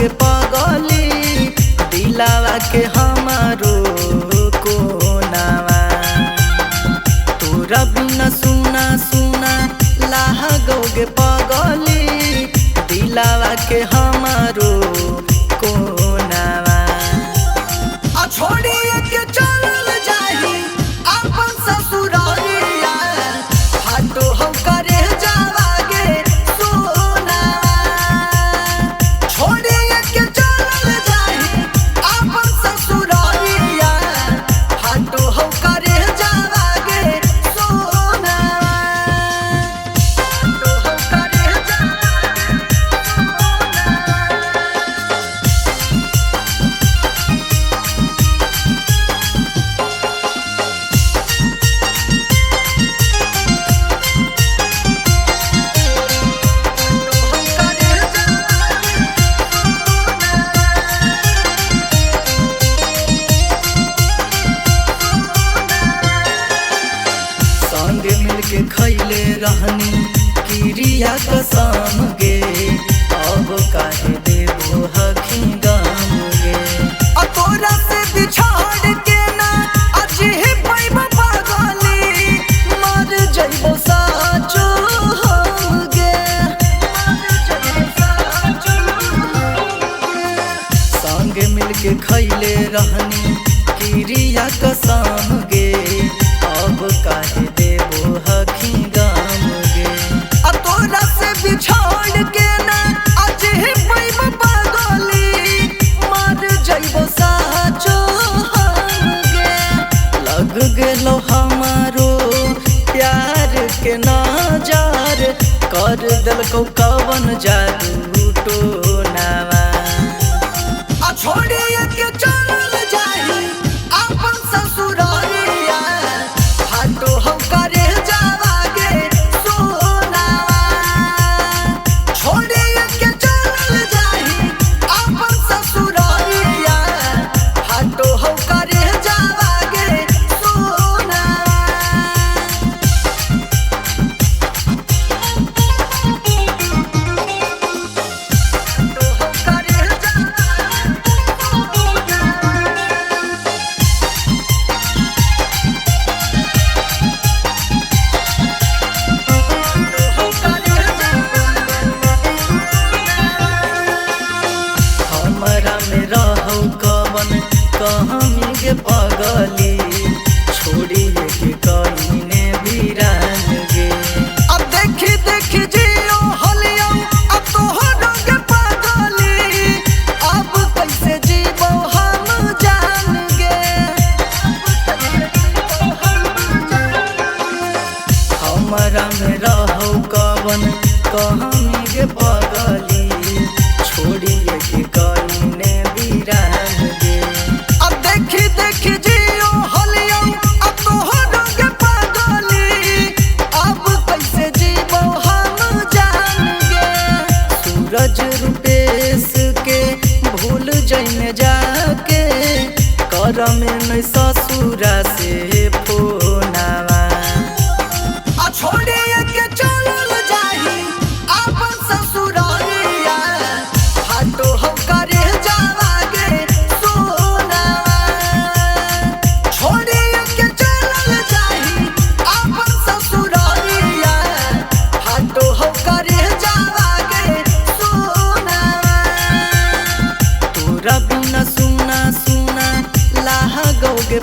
गे पगली दिलावा के हमारो कोनावा। तोरा बिना सुना सुना लागोगे पगली दिलावा के हमारो कोनावा। छोड़िए के चलल जाही अपन ससुरालिया हाटो हम करे जावागे सोनावा। छोड़िए के चलल जाही अपन ससुरालिया हाटो हम करे जावागे सोनावा। हाटो हम करे जावागे संगे मिलके खैले रहनी किरिया कसम गे अब काहे देबो हखी गम गे। तोरा से बिछाड़ के ना अजी पैब पगली मर जइबो साचो हम गे। संगे मिलके खैले रहनी किरिया कसम गे अब काहे देबो हखी गम गे। तोरा से बिछाड़ के ना आज पैब पगली मर जइबो साचो हम गे। लग गेलो हमारो प्यार के नजर कर देलको कवन जादू टोनावा। छोड़िए के चलल जाही अपन ससुरालिया हाटो हम करे जावागे सोनावा। छोड़िए के चलल जाही अपन ससुरालिया हाटो हम करे जावागे सोनावा। हाटो हम करे जावागे हमरा में रहो कवन कहानी गे पगली छोड़िए के कहीने वीरान गे। अब देखी देखी जियो हलियो अब तोहर गे पगली अब कैसे जीवो हम जान गे। हमरा में रहो कवन कहानी गे पगली छोड़िए के कहीने वीरान गे। अब देखी देखी जियो हलियो अब तोहर गे पगली अब कैसे जीवो हम जान गे। सूरज रूपेश के भूल जइने जाके करम में ससुरा से फोनावा। छोड़िए के चलल जाही अपन ससुरालिया हाटो हम करे जावागे सोनावा। छोड़िए के चलल जाही अपन ससुरालिया हाटो हम करे जावागे सोनावा। तोरा बिना सुना सुना लागोगे